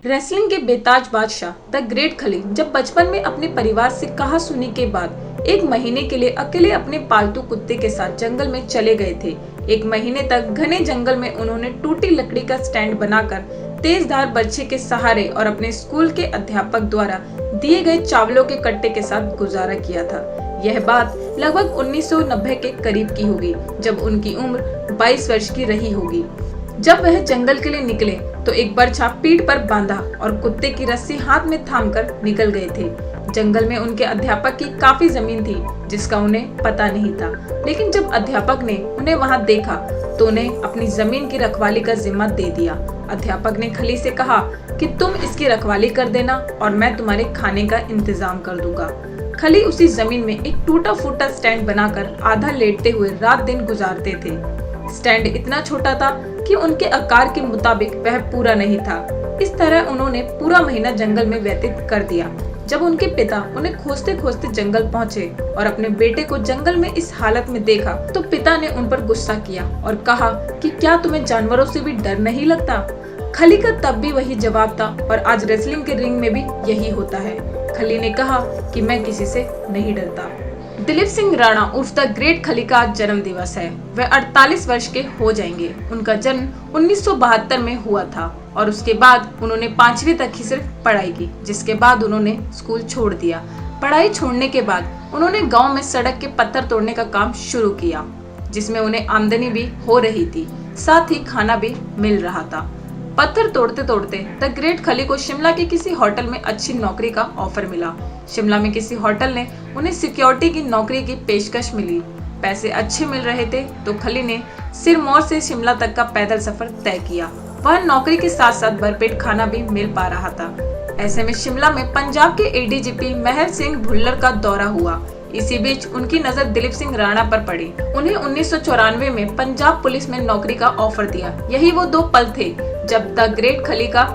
Wrestling के बेताज बादशाह the great खली जब बचपन में अपने परिवार से कहा सुनी के बाद एक महीने के लिए अकेले अपने पालतू कुत्ते के साथ जंगल में चले गए थे। एक महीने तक घने जंगल में उन्होंने टूटी लकड़ी का स्टैंड बनाकर तेजधार बर्छी के सहारे और अपने स्कूल के अध्यापक द्वारा दिए गए चावलों के कट्टे के साथ गुजारा किया था। यह बात लगभग 1990 के करीब की होगी, जब उनकी उम्र 22 वर्ष की रही होगी। जब वह जंगल के लिए निकले तो एक बर्छा पीठ पर बांधा और कुत्ते की रस्सी हाथ में थामकर निकल गए थे। जंगल में उनके अध्यापक की काफी जमीन थी जिसका उन्हें पता नहीं था, लेकिन जब अध्यापक ने उन्हें वहां देखा तो उन्हें अपनी जमीन की रखवाली का जिम्मा दे दिया। अध्यापक ने खली से कहा कि तुम इसकी रखवाली कर देना और मैं तुम्हारे खाने का इंतजाम कर दूंगा। खली उसी जमीन में एक टूटा फूटा स्टैंड बनाकर आधा लेटते हुए रात दिन गुजारते थे। स्टैंड इतना छोटा था कि उनके आकार के मुताबिक वह पूरा नहीं था। इस तरह उन्होंने पूरा महीना जंगल में व्यतीत कर दिया। जब उनके पिता उन्हें खोजते खोजते जंगल पहुंचे और अपने बेटे को जंगल में इस हालत में देखा तो पिता ने उन पर गुस्सा किया और कहा कि क्या तुम्हें जानवरों से भी डर नहीं लगता। खली का तब भी वही जवाब था और आज रेसलिंग के रिंग में भी यही होता है। खली ने कहा कि मैं किसी से नहीं डरता। दिलीप सिंह राणा उर्फ द ग्रेट खली का आज जन्म दिवस है। वह 48 वर्ष के हो जाएंगे। उनका जन्म 1972 में हुआ था और उसके बाद उन्होंने 5वीं तक ही सिर्फ पढ़ाई की, जिसके बाद उन्होंने स्कूल छोड़ दिया। पढ़ाई छोड़ने के बाद उन्होंने गांव में सड़क के पत्थर तोड़ने का काम शुरू किया, जिसमें उन्हें आमदनी भी हो रही थी, साथ ही खाना भी मिल रहा था। पत्थर तोड़ते तोड़ते द ग्रेट खली को शिमला के किसी होटल में अच्छी नौकरी का ऑफर मिला। शिमला में किसी होटल ने उन्हें सिक्योरिटी की नौकरी की पेशकश मिली। पैसे अच्छे मिल रहे थे तो खली ने सिरमौर से शिमला तक का पैदल सफर तय किया। वह नौकरी के साथ साथ भरपेट खाना भी मिल पा रहा था। ऐसे में शिमला में पंजाब के एडीजीपी महल सिंह भुल्लर का दौरा हुआ। इसी बीच उनकी नजर दिलीप सिंह राणा पर पड़ी। उन्हें 1994 में पंजाब पुलिस में नौकरी का ऑफर दिया। यही वो दो पल थे जब द ग्रेट खली का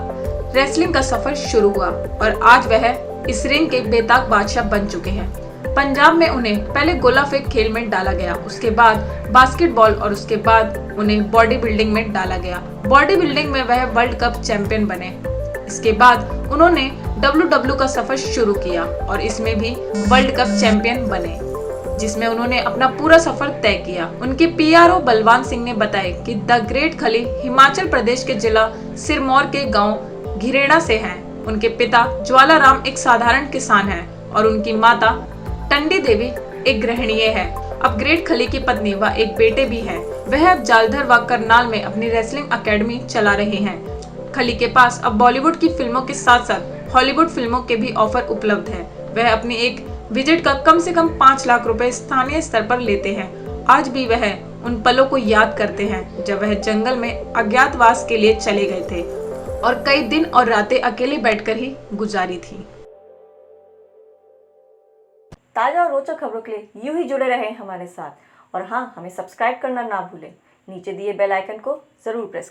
रेसलिंग का सफर शुरू हुआ और आज वह इस रिंग के बेताज बादशाह बन चुके हैं। पंजाब में उन्हें पहले गोला फेंक खेल में डाला गया, उसके बाद बास्केटबॉल और उसके बाद उन्हें बॉडी बिल्डिंग में डाला गया। बॉडी बिल्डिंग में वह वर्ल्ड कप चैंपियन बने। इसके बाद उन्होंने WWE का सफर शुरू किया और इसमें भी वर्ल्ड कप चैंपियन बने, जिसमें उन्होंने अपना पूरा सफर तय किया। उनके PRO बलवान सिंह ने बताया कि द ग्रेट खली हिमाचल प्रदेश के जिला सिरमौर के गांव घिरेड़ा से हैं। उनके पिता ज्वाला राम एक साधारण किसान हैं और उनकी माता टंडी देवी एक गृहिणी है। अब ग्रेट खली की पत्नी व एक बेटे भी हैं। वह अब जालधर व करनाल में अपनी रेसलिंग अकेडमी चला रहे हैं। खली के पास अब बॉलीवुड की फिल्मों के साथ साथ हॉलीवुड फिल्मों के भी ऑफर उपलब्ध हैं। वह अपनी एक विजिट का कम से कम 5 लाख रुपए स्थानीय स्तर पर लेते हैं। आज भी वह उन पलों को याद करते हैं जब वह जंगल में अज्ञातवास के लिए चले गए थे और कई दिन और रातें अकेले बैठकर ही गुजारी थी। ताजा और रोचक खबरों के लिए यूं ही जुड़े रहें हमारे साथ और हाँ, हमें सब्सक्राइब करना ना भूलें। नीचे दिए बेल आइकन को जरूर प्रेस